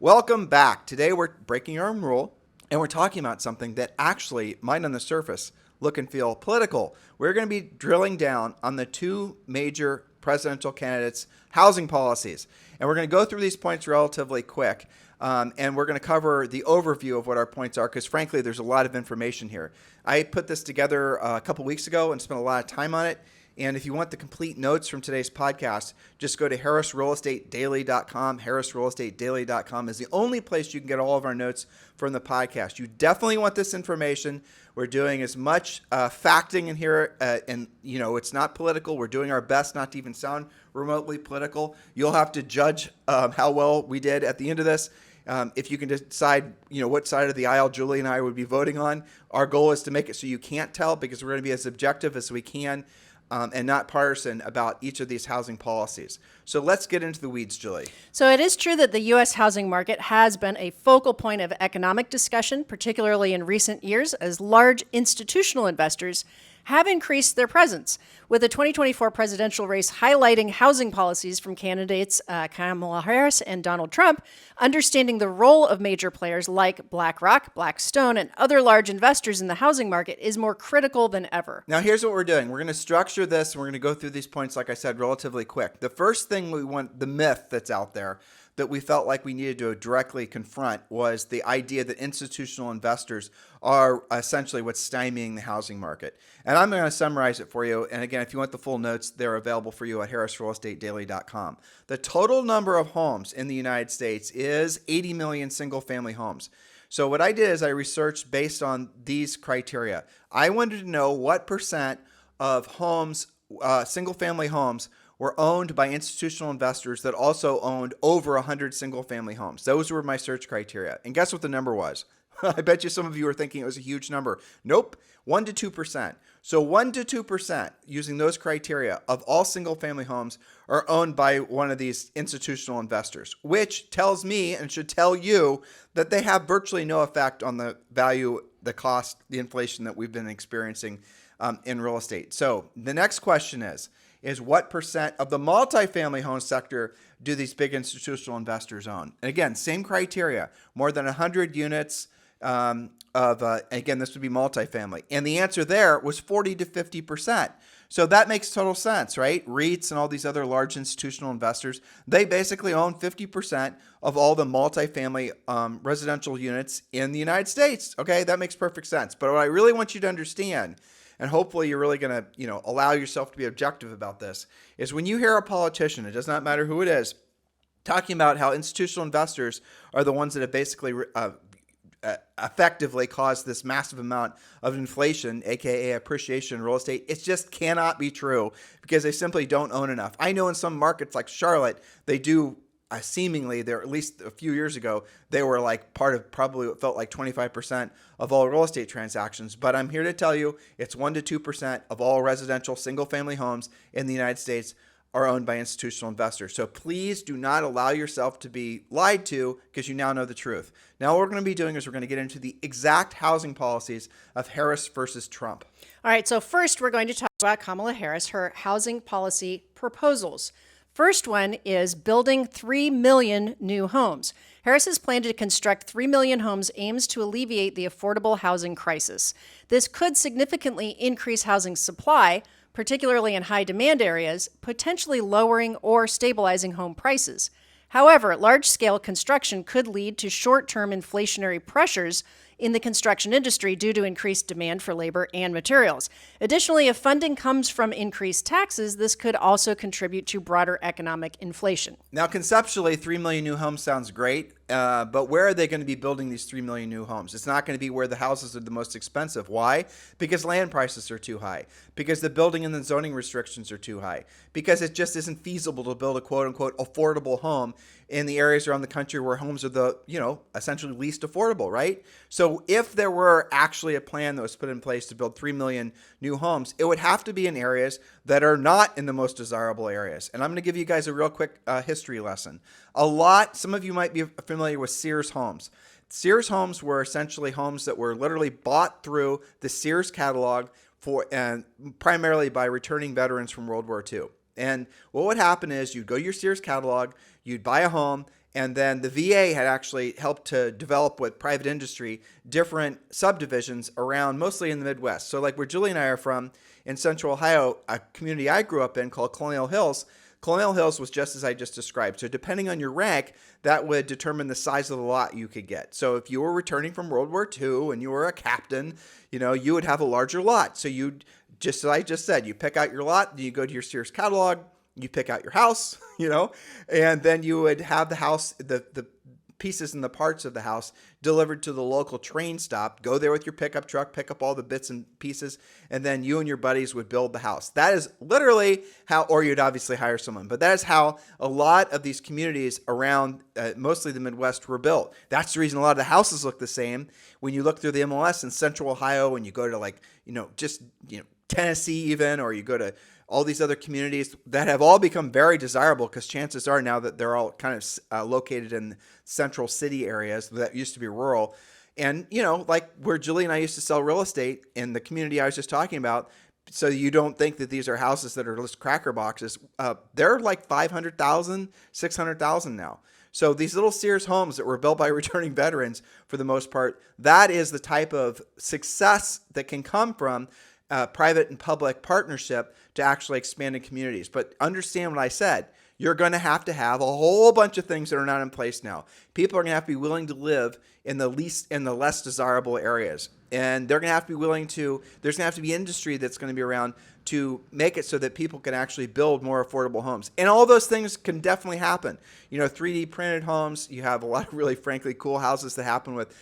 Welcome back. Today we're breaking our own rule and we're talking about something that actually might on the surface look and feel political. We're going to be drilling down on the two major presidential candidates' housing policies. And we're going to go through these points relatively quick. And we're going to cover the overview of what our points are because, frankly, there's a lot of information here. I put this together a couple weeks ago and spent a lot of time on it. And if you want the complete notes from today's podcast, just go to harrisrealestatedaily.com. harrisrealestatedaily.com is the only place you can get all of our notes from the podcast. You definitely want this information. We're doing as much facting in here, and it's not political. We're doing our best not to even sound remotely political. You'll have to judge how well we did at the end of this. If you can decide, what side of the aisle Julie and I would be voting on. Our goal is to make it so you can't tell because we're going to be as objective as we can. And not partisan about each of these housing policies. So let's get into the weeds, Julie. So it is true that the U.S. housing market has been a focal point of economic discussion, particularly in recent years, as large institutional investors have increased their presence, with the 2024 presidential race highlighting housing policies from candidates Kamala Harris and Donald Trump. Understanding the role of major players like BlackRock, Blackstone, and other large investors in the housing market is more critical than ever. Now, here's what we're doing. We're going to structure this, and we're going to go through these points, like I said, relatively quick. The first thing we want, the myth that's out there, that we felt like we needed to directly confront was the idea that institutional investors are essentially what's stymieing the housing market. And I'm going to summarize it for you. And again, if you want the full notes, they're available for you at harrisrealestatedaily.com. The total number of homes in the United States is 80 million single-family homes. So what I did is I researched based on these criteria. I wanted to know what percent of homes, single-family homes, were owned by institutional investors that also owned over 100 single-family homes. Those were my search criteria. And guess what the number was? I bet you some of you were thinking it was a huge number. Nope, 1 to 2%. So 1 to 2% using those criteria of all single-family homes are owned by one of these institutional investors, which tells me and should tell you that they have virtually no effect on the value, the cost, the inflation that we've been experiencing in real estate. So the next question is what percent of the multifamily home sector do these big institutional investors own? And again, same criteria, more than 100 units again, this would be multifamily. And the answer there was 40 to 50%. So that makes total sense, right? REITs and all these other large institutional investors, they basically own 50% of all the multifamily residential units in the United States. Okay, that makes perfect sense. But what I really want you to understand, and hopefully you're really going to, allow yourself to be objective about this, is when you hear a politician, it does not matter who it is, talking about how institutional investors are the ones that have basically effectively caused this massive amount of inflation, aka appreciation in real estate, it just cannot be true because they simply don't own enough. I know in some markets like Charlotte, they do seemingly, they're at least a few years ago, they were like part of probably what felt like 25% of all real estate transactions. But I'm here to tell you it's 1 to 2% of all residential single-family homes in the United States are owned by institutional investors. So please do not allow yourself to be lied to because you now know the truth. Now what we're going to be doing is we're going to get into the exact housing policies of Harris versus Trump. All right, so first we're going to talk about Kamala Harris, her housing policy proposals. First one is building 3 million new homes. Harris's plan to construct 3 million homes aims to alleviate the affordable housing crisis. This could significantly increase housing supply, particularly in high-demand areas, potentially lowering or stabilizing home prices. However, large-scale construction could lead to short-term inflationary pressures in the construction industry due to increased demand for labor and materials. Additionally, if funding comes from increased taxes, this could also contribute to broader economic inflation. Now, conceptually, 3 million new homes sounds great, but where are they going to be building these 3 million new homes? It's not going to be where the houses are the most expensive. Why? Because land prices are too high, because the building and the zoning restrictions are too high, because it just isn't feasible to build a quote-unquote affordable home in the areas around the country where homes are the, essentially least affordable, right? So if there were actually a plan that was put in place to build 3 million new homes, it would have to be in areas that are not in the most desirable areas. And I'm going to give you guys a real quick history lesson. Some of you might be familiar with Sears homes. Sears homes were essentially homes that were literally bought through the Sears catalog and primarily by returning veterans from World War II. And what would happen is you'd go to your Sears catalog, you'd buy a home, And then the VA had actually helped to develop with private industry different subdivisions around, mostly in the Midwest. So like where Julie and I are from in Central Ohio, a community I grew up in called Colonial Hills. Colonial Hills was just as I just described. So depending on your rank, that would determine the size of the lot you could get. So if you were returning from World War II and you were a captain, you would have a larger lot. So just as I just said, you pick out your lot, you go to your Sears catalog, you pick out your house, and then you would have the house, the pieces and the parts of the house delivered to the local train stop. Go there with your pickup truck, pick up all the bits and pieces, and then you and your buddies would build the house. That is literally how, or you'd obviously hire someone, but that is how a lot of these communities around mostly the Midwest were built. That's the reason a lot of the houses look the same. When you look through the MLS in Central Ohio and you go to Tennessee even, or you go to all these other communities that have all become very desirable because chances are now that they're all kind of located in central city areas that used to be rural. And, like where Julie and I used to sell real estate in the community I was just talking about, so you don't think that these are houses that are just cracker boxes. They're like 500,000, 600,000 now. So these little Sears homes that were built by returning veterans, for the most part, that is the type of success that can come from private and public partnership to actually expand in communities. But understand what I said. You're going to have a whole bunch of things that are not in place now. People are going to have to be willing to live in the less desirable areas. And they're going to have to be there's going to have to be industry that's going to be around to make it so that people can actually build more affordable homes. And all those things can definitely happen. 3D printed homes, you have a lot of really, frankly, cool houses that happen with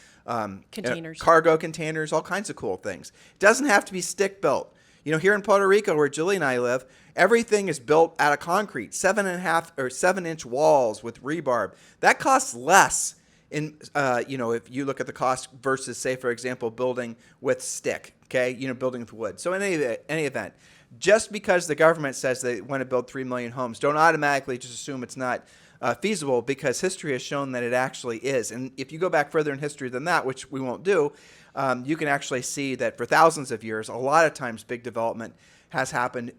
containers, cargo containers, all kinds of cool things. It doesn't have to be stick built. Here in Puerto Rico, where Julie and I live, everything is built out of concrete, 7.5 or 7-inch walls with rebarb. That costs less if you look at the cost versus, say, for example, building with stick, okay, building with wood. So in any event, just because the government says they want to build 3 million homes, don't automatically just assume it's not feasible, because history has shown that it actually is. And if you go back further in history than that, which we won't do, you can actually see that for thousands of years, a lot of times big development has happened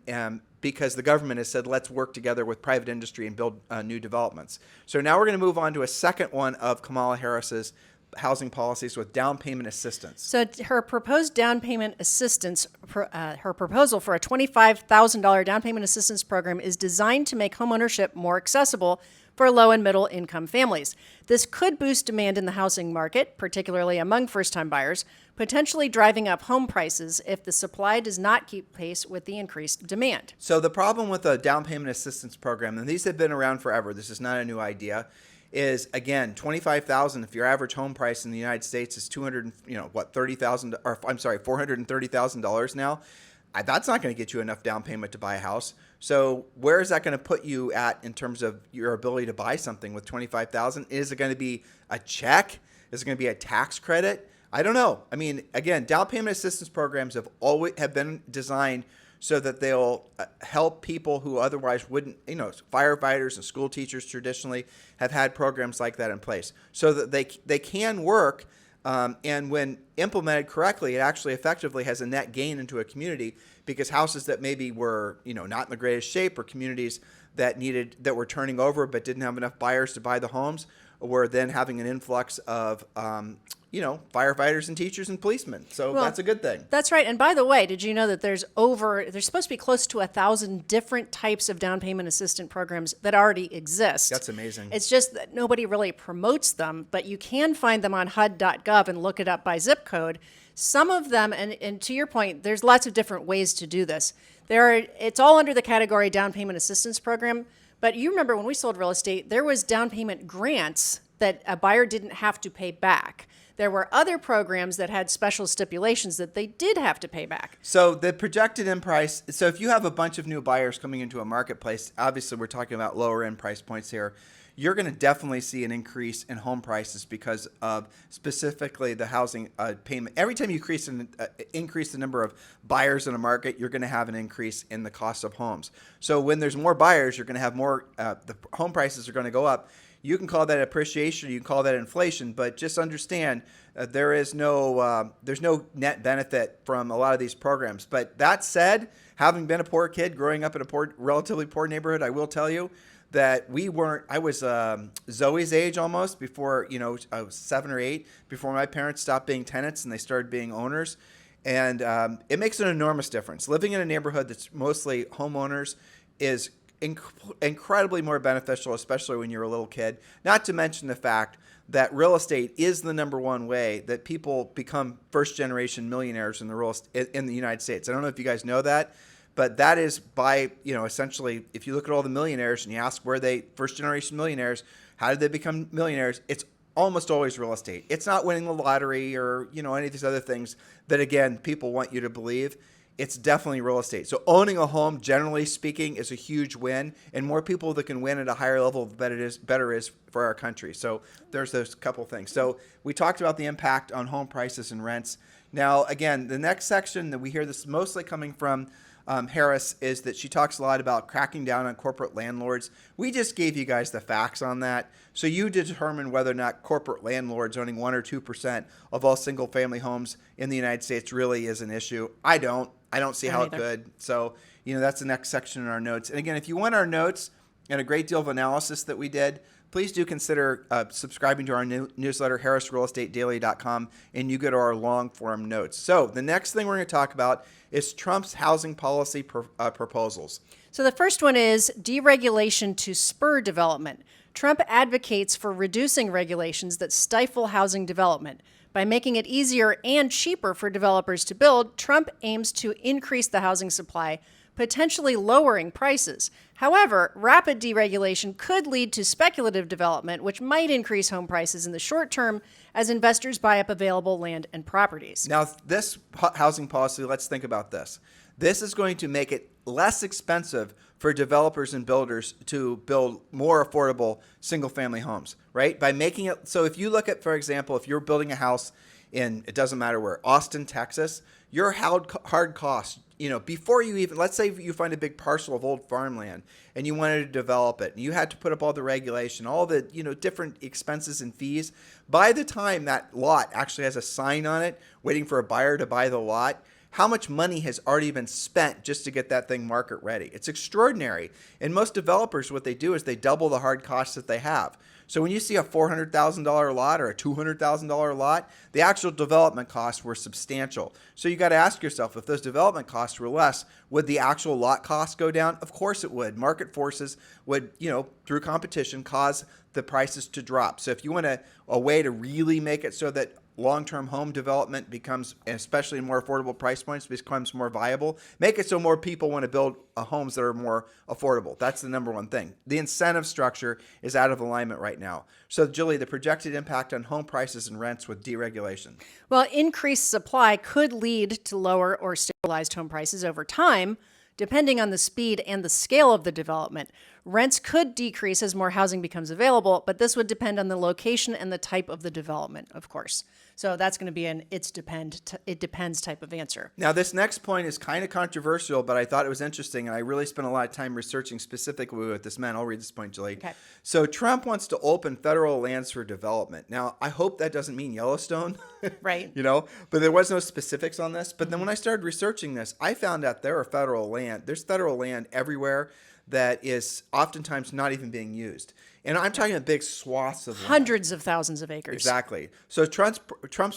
because the government has said, let's work together with private industry and build new developments. So now we're going to move on to a second one of Kamala Harris's housing policies with down payment assistance. So her proposed down payment assistance, her proposal for a $25,000 down payment assistance program is designed to make homeownership more accessible for low and middle income families. This could boost demand in the housing market, particularly among first-time buyers, potentially driving up home prices if the supply does not keep pace with the increased demand. So the problem with a down payment assistance program, and these have been around forever, this is not a new idea, is again, $25,000. If your average home price in the United States is $430,000 now, that's not going to get you enough down payment to buy a house. So where is that going to put you at in terms of your ability to buy something with $25,000? Is it going to be a check? Is it going to be a tax credit? I don't know. I mean, again, down payment assistance programs have been designed so that they'll help people who otherwise wouldn't, firefighters and school teachers traditionally have had programs like that in place so that they can work. And when implemented correctly, it actually effectively has a net gain into a community, because houses that maybe were, not in the greatest shape, or communities that were turning over but didn't have enough buyers to buy the homes, were then having an influx of, firefighters and teachers and policemen. So that's a good thing. That's right. And by the way, did you know that there's supposed to be close to 1,000 different types of down payment assistance programs that already exist? That's amazing. It's just that nobody really promotes them, but you can find them on HUD.gov and look it up by zip code. Some of them, and to your point, there's lots of different ways to do this. It's all under the category down payment assistance program. But you remember when we sold real estate, there was down payment grants that a buyer didn't have to pay back. There were other programs that had special stipulations that they did have to pay back. So the projected end price, so if you have a bunch of new buyers coming into a marketplace, obviously we're talking about lower end price points here, you're going to definitely see an increase in home prices because of specifically the housing payment. Every time you increase the number of buyers in a market, you're going to have an increase in the cost of homes. So when there's more buyers, you're going to have more, the home prices are going to go up. You can call that appreciation, you can call that inflation, but just understand there's no net benefit from a lot of these programs. But that said, having been a poor kid growing up in a relatively poor neighborhood, I will tell you that I was Zoe's age almost before, I was 7 or 8, before my parents stopped being tenants and they started being owners. And it makes an enormous difference. Living in a neighborhood that's mostly homeowners is incredibly more beneficial, especially when you're a little kid. Not to mention the fact that real estate is the number one way that people become first-generation millionaires in the United States. I don't know if you guys know that, but that is by, essentially, if you look at all the millionaires and you ask first-generation millionaires, how did they become millionaires? It's almost always real estate. It's not winning the lottery or, any of these other things that, again, people want you to believe. It's definitely real estate. So owning a home, generally speaking, is a huge win. And more people that can win at a higher level, the better it is for our country. So there's those couple things. So we talked about the impact on home prices and rents. Now, again, the next section that we hear this mostly coming from Harris is that she talks a lot about cracking down on corporate landlords. We just gave you guys the facts on that. So you determine whether or not corporate landlords owning 1 or 2% of all single family homes in the United States really is an issue. I don't see how it could. So, that's the next section in our notes. And again, if you want our notes and a great deal of analysis that we did, please do consider subscribing to our newsletter, harrisrealestatedaily.com, and you get our long-form notes. So the next thing we're going to talk about is Trump's housing policy proposals. So the first one is deregulation to spur development. Trump advocates for reducing regulations that stifle housing development. By making it easier and cheaper for developers to build, Trump aims to increase the housing supply, potentially lowering prices. However, rapid deregulation could lead to speculative development, which might increase home prices in the short term as investors buy up available land and properties. Now, this housing policy, let's think about this. This is going to make it less expensive for developers and builders to build more affordable single-family homes, right? By making it so if you look at, for example, if you're building a house in, it doesn't matter where, Austin, Texas, your hard costs, before you even, let's say you find a big parcel of old farmland and you wanted to develop it and you had to put up all the regulation, all the, different expenses and fees. By the time that lot actually has a sign on it waiting for a buyer to buy the lot, how much money has already been spent just to get that thing market ready? It's extraordinary. And most developers, what they do is they double the hard costs that they have. So when you see a $400,000 lot or a $200,000 lot, the actual development costs were substantial. So you got to ask yourself, if those development costs were less, would the actual lot costs go down? Of course it would. Market forces would, through competition, cause the prices to drop. So if you want a way to really make it so that long-term home development becomes, especially in more affordable price points, becomes more viable, make it so more people want to build homes that are more affordable. That's the number one thing. The incentive structure is out of alignment right now. So, Julie, the projected impact on home prices and rents with deregulation. Well, increased supply could lead to lower or stabilized home prices over time, depending on the speed and the scale of the development. Rents could decrease as more housing becomes available, but this would depend on the location and the type of the development, of course. So that's going to be an it depends type of answer. Now, this next point is kind of controversial, but I thought it was interesting, and I really spent a lot of time researching specifically what this meant. I'll read this point, Julie. Okay. So Trump wants to open federal lands for development. Now, I hope that doesn't mean Yellowstone. Right. But there was no specifics on this. But then when I started researching this, I found out there's federal land everywhere that is oftentimes not even being used. And I'm talking about big swaths of land. Hundreds of thousands of acres. Exactly. So Trump's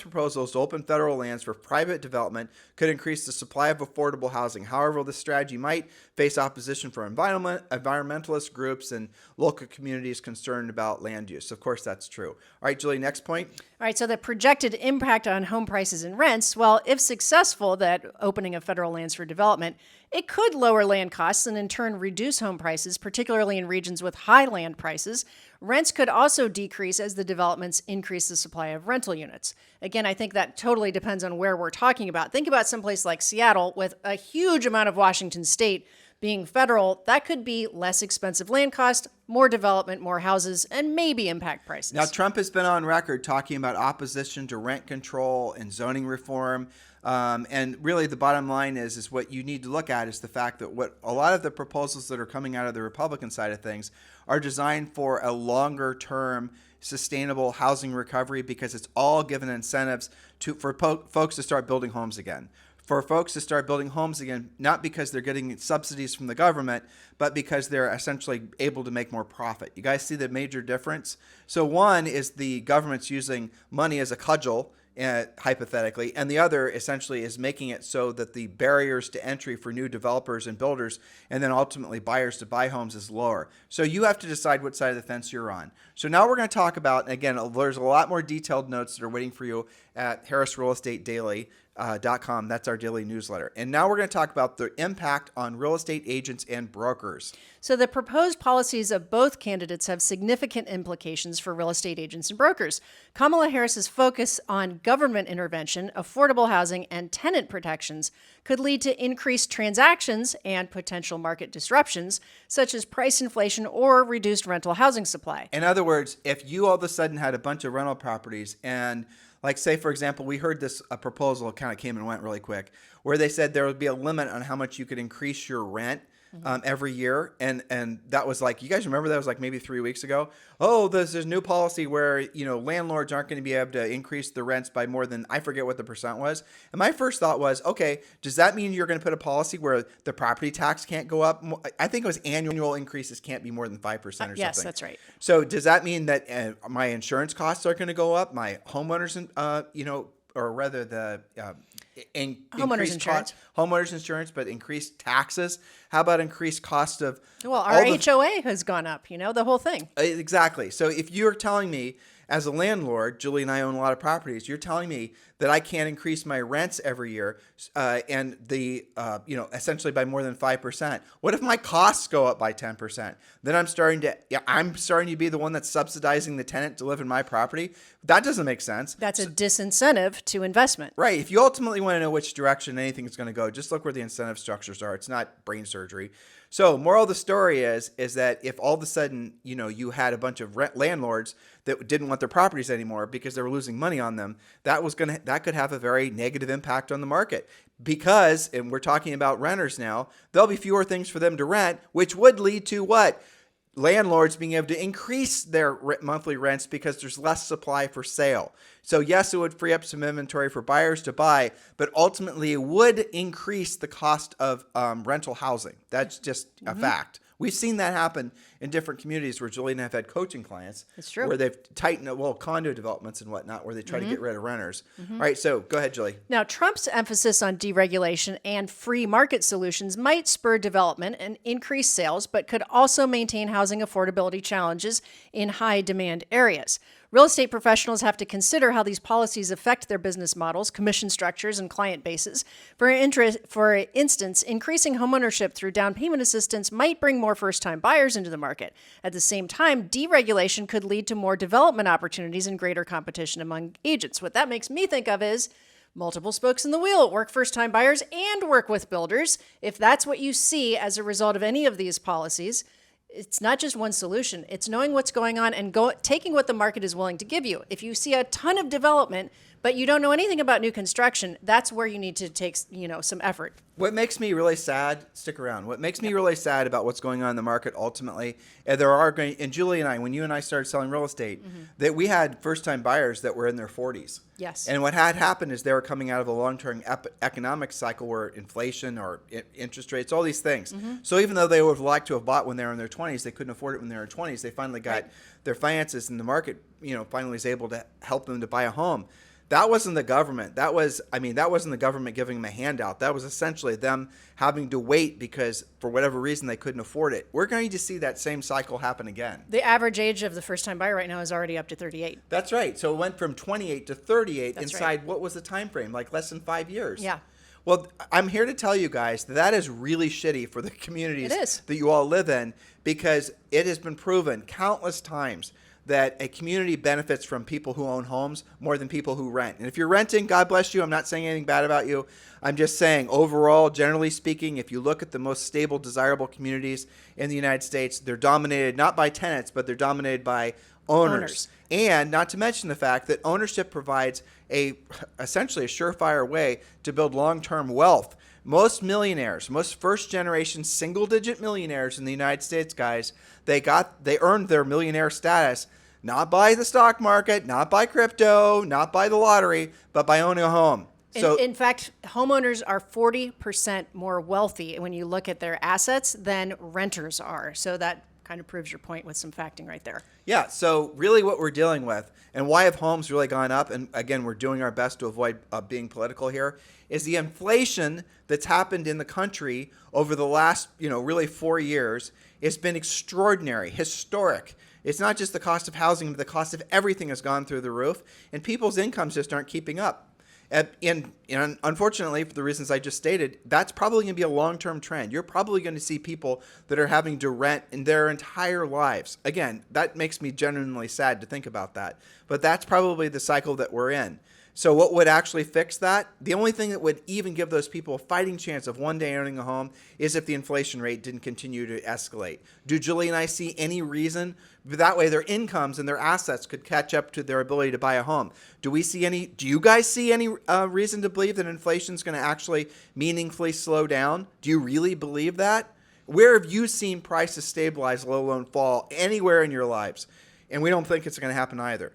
proposals to open federal lands for private development could increase the supply of affordable housing. However, this strategy might face opposition from environmentalist groups and local communities concerned about land use. Of course, that's true. All right, Julie, next point. All right, so the projected impact on home prices and rents, well, if successful, that opening of federal lands for development, it could lower land costs and in turn reduce home prices, particularly in regions with high land prices. Rents could also decrease as the developments increase the supply of rental units. Again, I think that totally depends on where we're talking about. Think about someplace like Seattle with a huge amount of Washington state being federal. That could be less expensive land cost, more development, more houses, and maybe impact prices. Now, Trump has been on record talking about opposition to rent control and zoning reform. And really the bottom line is what you need to look at is the fact that what a lot of the proposals that are coming out of the Republican side of things are designed for a longer term sustainable housing recovery because it's all given incentives for folks to start building homes again. for folks to start building homes again, not because they're getting subsidies from the government, but because they're essentially able to make more profit. You guys see the major difference? So one is the government's using money as a cudgel, hypothetically, and the other essentially is making it so that the barriers to entry for new developers and builders and then ultimately buyers to buy homes is lower. So you have to decide what side of the fence you're on. So now we're going to talk about, and again, there's a lot more detailed notes that are waiting for you at harrisrealestatedaily.com. That's our daily newsletter. And now we're going to talk about the impact on real estate agents and brokers. So the proposed policies of both candidates have significant implications for real estate agents and brokers. Kamala Harris's focus on government intervention, affordable housing, and tenant protections could lead to increased transactions and potential market disruptions, such as price inflation or reduced rental housing supply. In other words, if you all of a sudden had a bunch of rental properties and like say, for example, we heard this proposal kind of came and went really quick, where they said there would be a limit on how much you could increase your rent every year. And that was like, you guys remember that was like maybe 3 weeks ago? Oh, there's this new policy where, landlords aren't going to be able to increase the rents by more than, I forget what the percent was. And my first thought was, okay, does that mean you're going to put a policy where the property tax can't go up? I think it was annual increases can't be more than 5% or something. Yes, that's right. So does that mean that my insurance costs are going to go up? My homeowners, or rather the homeowners insurance. Homeowners insurance, but increased taxes. How about increased cost of? Well, our HOA has gone up, the whole thing. Exactly. So if you're telling me as a landlord, Julie and I own a lot of properties, you're telling me that I can't increase my rents every year and essentially by more than 5%. What if my costs go up by 10%? Then I'm starting to be the one that's subsidizing the tenant to live in my property. That doesn't make sense. That's a disincentive to investment. Right. If you ultimately want to know which direction anything is going to go, just look where the incentive structures are. It's not brain surgery. So moral of the story is that if all of a sudden, you had a bunch of landlords that didn't want their properties anymore because they were losing money on them, that could have a very negative impact on the market because, and we're talking about renters now, there'll be fewer things for them to rent, which would lead to what? Landlords being able to increase their monthly rents because there's less supply for sale. So yes, it would free up some inventory for buyers to buy, but ultimately it would increase the cost of rental housing. That's just a fact. We've seen that happen in different communities where Julie and I have had coaching clients. That's true. Where they've tightened condo developments and whatnot, where they try to get rid of renters. All right, so go ahead, Julie. Now, Trump's emphasis on deregulation and free market solutions might spur development and increase sales, but could also maintain housing affordability challenges in high demand areas. Real estate professionals have to consider how these policies affect their business models, commission structures, and client bases. For instance, increasing homeownership through down payment assistance might bring more first-time buyers into the market. At the same time, deregulation could lead to more development opportunities and greater competition among agents. What that makes me think of is multiple spokes in the wheel, work first-time buyers and work with builders. If that's what you see as a result of any of these policies, it's not just one solution. It's knowing what's going on and taking what the market is willing to give you. If you see a ton of development, but you don't know anything about new construction, that's where you need to take, some effort. What makes me really sad, stick around. What makes me really sad about what's going on in the market ultimately, and Julie and I, when you and I started selling real estate, that we had first-time buyers that were in their 40s. Yes. And what had happened is they were coming out of a long-term economic cycle where inflation or interest rates, all these things. So even though they would have liked to have bought when they were in their 20s, they couldn't afford it when they were in their 20s. They finally got their finances in the market, finally was able to help them to buy a home. That wasn't the government. That wasn't the government giving them a handout. That was essentially them having to wait because for whatever reason they couldn't afford it. We're going to see that same cycle happen again. The average age of the first-time buyer right now is already up to 38. That's right. So it went from 28 to 38 That's inside right. What was the time frame? Like less than 5 years. Yeah. Well, I'm here to tell you guys that is really shitty for the communities that you all live in because it has been proven countless times that a community benefits from people who own homes more than people who rent. And if you're renting, God bless you. I'm not saying anything bad about you. I'm just saying overall, generally speaking, if you look at the most stable, desirable communities in the United States, they're dominated not by tenants, but they're dominated by owners. And not to mention the fact that ownership provides essentially a surefire way to build long-term wealth. Most millionaires, most first-generation single-digit millionaires in the United States, guys, they earned their millionaire status not by the stock market, not by crypto, not by the lottery, but by owning a home. In fact, homeowners are 40% more wealthy when you look at their assets than renters are. So that kind of proves your point with some facting right there. Yeah, so really what we're dealing with, and why have homes really gone up, and again, we're doing our best to avoid being political here, is the inflation that's happened in the country over the last, really 4 years has been extraordinary, historic. It's not just the cost of housing, but the cost of everything has gone through the roof, and people's incomes just aren't keeping up. And unfortunately, for the reasons I just stated, that's probably going to be a long-term trend. You're probably going to see people that are having to rent in their entire lives. Again, that makes me genuinely sad to think about that. But that's probably the cycle that we're in. So what would actually fix that? The only thing that would even give those people a fighting chance of one day owning a home is if the inflation rate didn't continue to escalate. Do Julie and I see any reason? That way their incomes and their assets could catch up to their ability to buy a home. Do you guys see any reason to believe that inflation is going to actually meaningfully slow down? Do you really believe that? Where have you seen prices stabilize, let alone fall, anywhere in your lives? And we don't think it's going to happen either.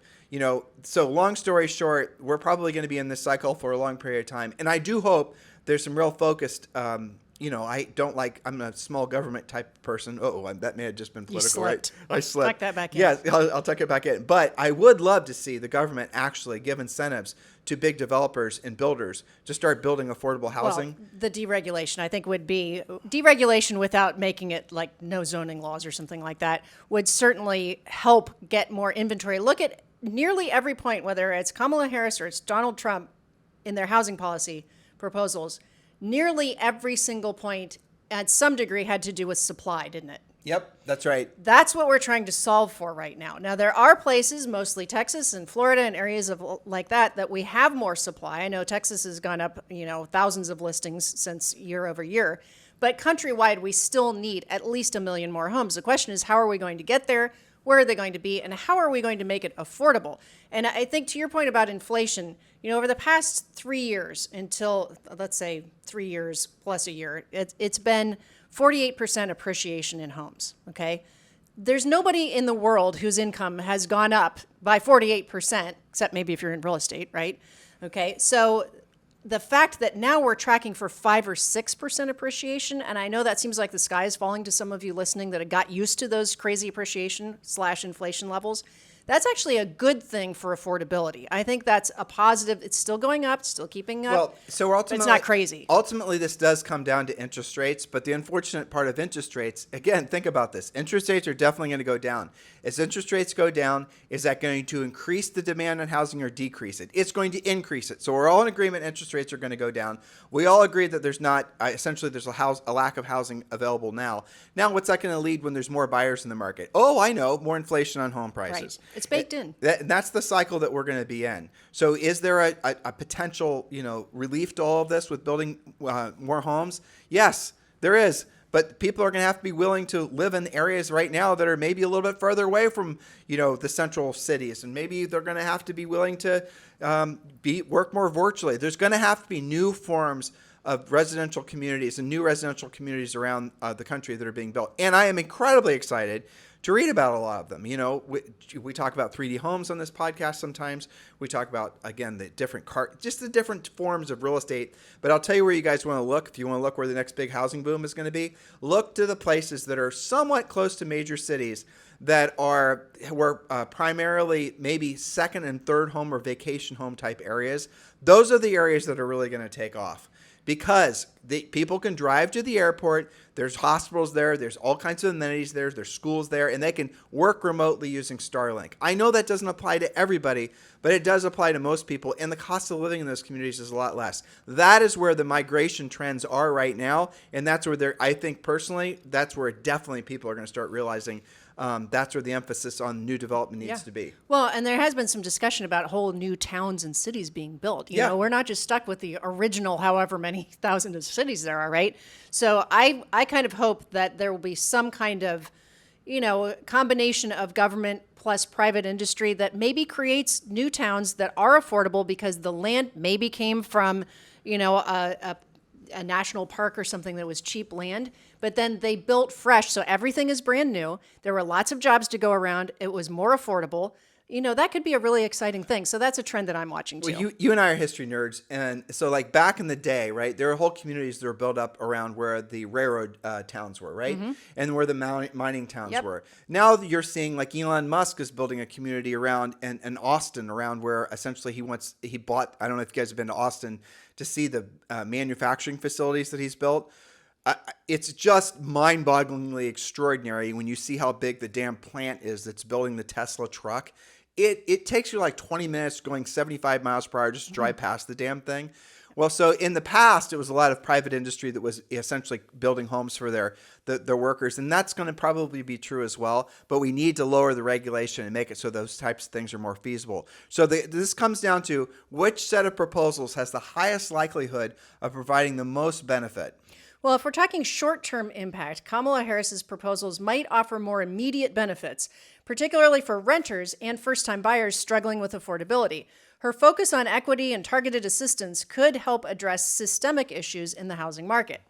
So long story short, we're probably going to be in this cycle for a long period of time. And I do hope there's some real focused, I'm a small government type person. That may have just been political, right? I slipped. Tuck that back in. Yeah, I'll tuck it back in. But I would love to see the government actually give incentives to big developers and builders to start building affordable housing. Well, the deregulation, I think, would be deregulation without making it like no zoning laws or something like that would certainly help get more inventory. Look at nearly every point, whether it's Kamala Harris or it's Donald Trump in their housing policy proposals, nearly every single point at some degree had to do with supply, didn't it? Yep, that's right. That's what we're trying to solve for right now. Now, there are places, mostly Texas and Florida and areas of like that we have more supply. I know Texas has gone up, thousands of listings since year over year. But countrywide, we still need at least 1 million more homes. The question is, how are we going to get there? Where are they going to be? And how are we going to make it affordable? And I think to your point about inflation, over the past 3 years until, let's say, 3 years plus a year, it's been 48% appreciation in homes, okay? There's nobody in the world whose income has gone up by 48%, except maybe if you're in real estate, right? Okay, so the fact that now we're tracking for 5 or 6% appreciation, and I know that seems like the sky is falling to some of you listening that have got used to those crazy appreciation / inflation levels, that's actually a good thing for affordability. I think that's a positive. It's still going up, still keeping up. Well, so ultimately, it's not crazy. Ultimately, this does come down to interest rates, but the unfortunate part of interest rates, again, think about this. Interest rates are definitely going to go down. As interest rates go down, is that going to increase the demand on housing or decrease it? It's going to increase it. So we're all in agreement interest rates are going to go down. We all agree that there's not, essentially there's a lack of housing available now. Now, what's that going to lead when there's more buyers in the market? Oh, I know, more inflation on home prices. Right. It's baked in. That's the cycle that we're going to be in. So is there a potential, relief to all of this with building more homes? Yes, there is. But people are going to have to be willing to live in areas right now that are maybe a little bit further away from, the central cities. And maybe they're going to have to be willing to work more virtually. There's going to have to be new forms of residential communities and new residential communities around the country that are being built. And I am incredibly excited to read about a lot of them. We talk about 3D homes on this podcast sometimes. We talk about, again, the different just the different forms of real estate. But I'll tell you where you guys want to look. If you want to look where the next big housing boom is going to be, look to the places that are somewhat close to major cities that were primarily maybe second and third home or vacation home type areas. Those are the areas that are really going to take off. Because people can drive to the airport, there's hospitals there, there's all kinds of amenities there, there's schools there, and they can work remotely using Starlink. I know that doesn't apply to everybody, but it does apply to most people, and the cost of living in those communities is a lot less. That is where the migration trends are right now, and that's where I think personally, that's where definitely people are going to start realizing that's where the emphasis on new development needs to be. Well, and there has been some discussion about whole new towns and cities being built. You know, we're not just stuck with the original however many thousands of cities there are, right? So I kind of hope that there will be some kind of, combination of government plus private industry that maybe creates new towns that are affordable because the land maybe came from, a national park or something that was cheap land, but then they built fresh. So everything is brand new. There were lots of jobs to go around. It was more affordable. that could be a really exciting thing. So that's a trend that I'm watching too. Well, you and I are history nerds, and so like back in the day, right, there were whole communities that were built up around where the railroad towns were, right, and where the mining towns were. Now you're seeing like Elon Musk is building a community around and Austin, around where essentially he bought. I don't know if you guys have been to Austin to see the manufacturing facilities that he's built. It's just mind-bogglingly extraordinary when you see how big the damn plant is that's building the Tesla truck. It takes you like 20 minutes going 75 miles per hour just to drive past the damn thing. Well, so in the past, it was a lot of private industry that was essentially building homes for their workers, and that's going to probably be true as well. But we need to lower the regulation and make it so those types of things are more feasible. So this comes down to which set of proposals has the highest likelihood of providing the most benefit. Well, if we're talking short-term impact, Kamala Harris's proposals might offer more immediate benefits, particularly for renters and first-time buyers struggling with affordability. Her focus on equity and targeted assistance could help address systemic issues in the housing market.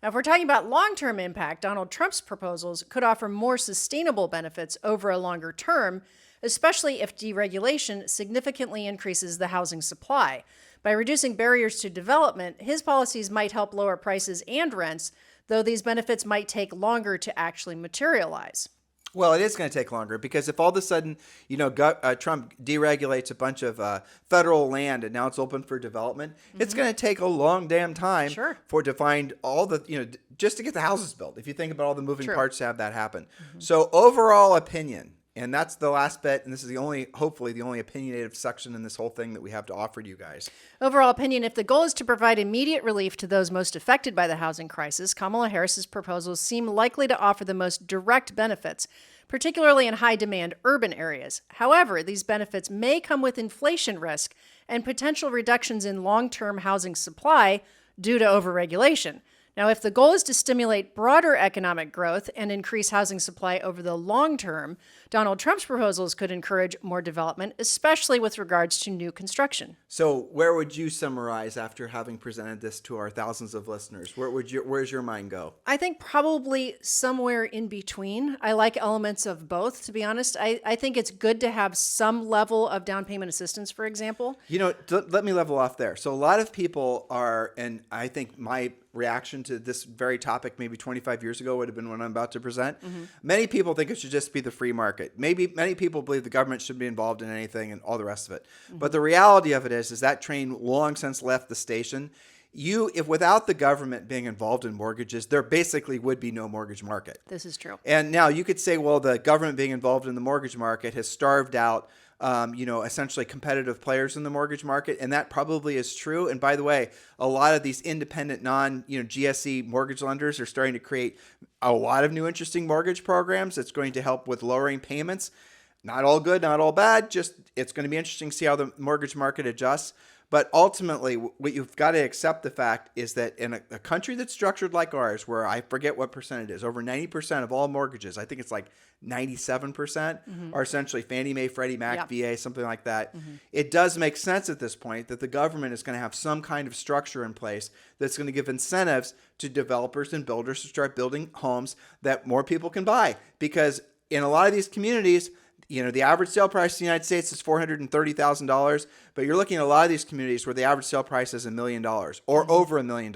Now, if we're talking about long-term impact, Donald Trump's proposals could offer more sustainable benefits over a longer term, especially if deregulation significantly increases the housing supply. By reducing barriers to development, his policies might help lower prices and rents, though these benefits might take longer to actually materialize. Well, it is going to take longer because if all of a sudden, Trump deregulates a bunch of federal land and now it's open for development, it's going to take a long damn time to find all the, just to get the houses built. If you think about all the moving parts to have that happen. So overall opinion, and that's the last bit, and this is hopefully the only opinionative section in this whole thing that we have to offer to you guys. Overall opinion, if the goal is to provide immediate relief to those most affected by the housing crisis, Kamala Harris's proposals seem likely to offer the most direct benefits, particularly in high-demand urban areas. However, these benefits may come with inflation risk and potential reductions in long-term housing supply due to overregulation. Now, if the goal is to stimulate broader economic growth and increase housing supply over the long term, Donald Trump's proposals could encourage more development, especially with regards to new construction. So where would you summarize after having presented this to our thousands of listeners? Where's your mind go? I think probably somewhere in between. I like elements of both, to be honest. I think it's good to have some level of down payment assistance, for example. Let me level off there. So a lot of people are, and I think my reaction to this very topic maybe 25 years ago would have been what I'm about to present. Many people think it should just be the free market. Maybe many people believe the government shouldn't be involved in anything and all the rest of it. But the reality of it is that train long since left the station. If without the government being involved in mortgages, there basically would be no mortgage market. This is true. And now you could say, well, the government being involved in the mortgage market has starved out essentially competitive players in the mortgage market. And that probably is true. And by the way, a lot of these independent GSE mortgage lenders are starting to create a lot of new interesting mortgage programs that's going to help with lowering payments. Not all good, not all bad. Just it's going to be interesting to see how the mortgage market adjusts. But ultimately, what you've got to accept the fact is that in a country that's structured like ours, where I forget what percent it is, over 90% of all mortgages, I think it's like 97% are essentially Fannie Mae, Freddie Mac, VA, something like that. It does make sense at this point that the government is going to have some kind of structure in place that's going to give incentives to developers and builders to start building homes that more people can buy. Because in a lot of these communities, the average sale price in the United States is $430,000, but you're looking at a lot of these communities where the average sale price is $1 million or over $1 million.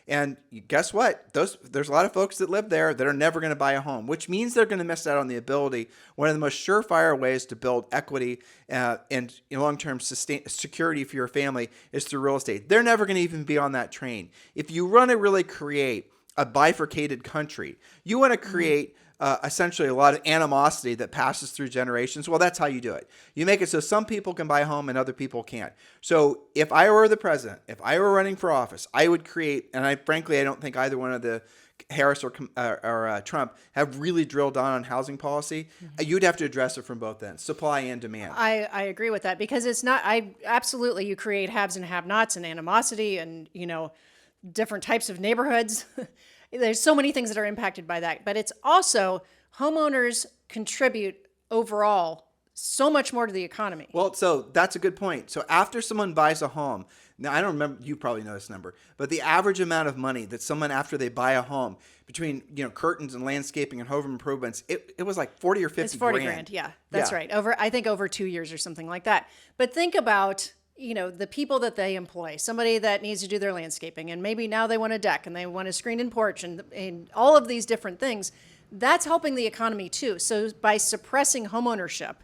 And guess what? There's a lot of folks that live there that are never going to buy a home, which means they're going to miss out on the ability. One of the most surefire ways to build equity and long-term security for your family is through real estate. They're never going to even be on that train. If you want to really create a bifurcated country, you want to create essentially a lot of animosity that passes through generations. Well, that's how you do it. You make it so some people can buy a home and other people can't. So if I were the president, if I were running for office, I would create, and I don't think either one of the Harris or Trump have really drilled down on housing policy. You'd have to address it from both ends, supply and demand. I agree with that because it's not, absolutely, you create haves and have-nots and animosity and, different types of neighborhoods. There's so many things that are impacted by that, but it's also homeowners contribute overall so much more to the economy. Well, so that's a good point. So after someone buys a home, now I don't remember, you probably know this number, but the average amount of money that someone after they buy a home between, curtains and landscaping and home improvements, it was like 40 or 50 It's 40 grand. grand. Yeah, that's Yeah. right. I think over 2 years or something like that. But think about, the people that they employ, somebody that needs to do their landscaping, and maybe now they want a deck and they want a screened-in porch and all of these different things. That's helping the economy too. So by suppressing homeownership,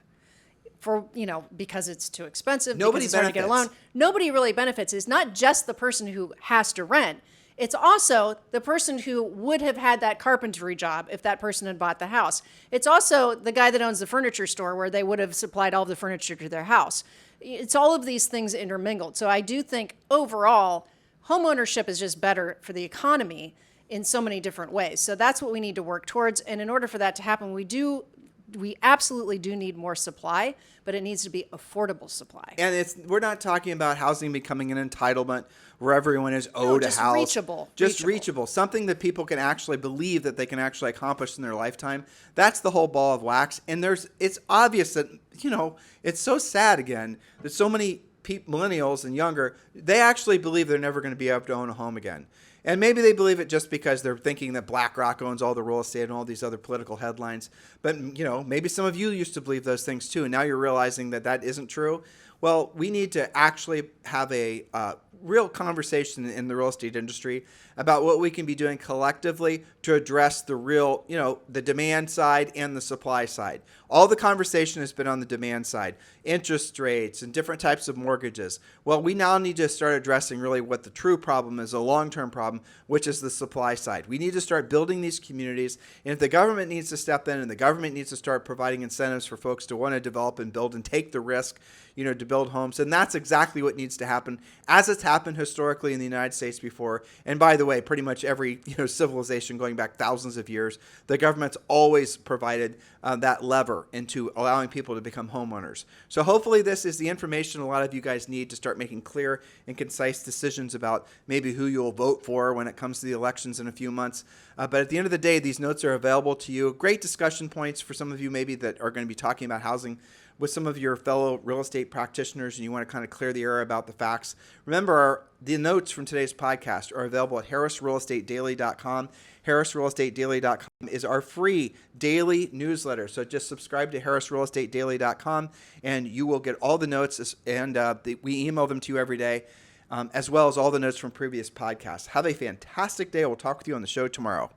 because it's too expensive, Nobody because it's hard to get a loan, benefits. nobody really benefits. It's not just the person who has to rent. It's also the person who would have had that carpentry job if that person had bought the house. It's also the guy that owns the furniture store where they would have supplied all of the furniture to their house. It's all of these things intermingled. So I do think overall, homeownership is just better for the economy in so many different ways. So that's what we need to work towards. And in order for that to happen, we absolutely do need more supply, but it needs to be affordable supply. And we're not talking about housing becoming an entitlement where everyone is owed a just house. reachable. Just reachable. Something that people can actually believe that they can actually accomplish in their lifetime. That's the whole ball of wax. And it's obvious that, it's so sad again that so many millennials and younger, they actually believe they're never going to be able to own a home again. And maybe they believe it just because they're thinking that BlackRock owns all the real estate and all these other political headlines. But, maybe some of you used to believe those things too, and now you're realizing that that isn't true. Well, we need to actually have a real conversation in the real estate industry about what we can be doing collectively to address the real, the demand side and the supply side. All the conversation has been on the demand side, interest rates and different types of mortgages. Well, we now need to start addressing really what the true problem is, a long-term problem, which is the supply side. We need to start building these communities, and if the government needs to step in and the government needs to start providing incentives for folks to want to develop and build and take the risk, to build homes, and that's exactly what needs to happen, as it's happened historically in the United States before. And by the way, pretty much every civilization going back thousands of years, the government's always provided that lever into allowing people to become homeowners. So hopefully this is the information a lot of you guys need to start making clear and concise decisions about maybe who you'll vote for when it comes to the elections in a few months. But at the end of the day, these notes are available to you. Great discussion points for some of you maybe that are going to be talking about housing with some of your fellow real estate practitioners and you want to kind of clear the air about the facts. Remember, the notes from today's podcast are available at harrisrealestatedaily.com. harrisrealestatedaily.com is our free daily newsletter. So just subscribe to harrisrealestatedaily.com and you will get all the notes, and we email them to you every day, as well as all the notes from previous podcasts. Have a fantastic day. We'll talk with you on the show tomorrow.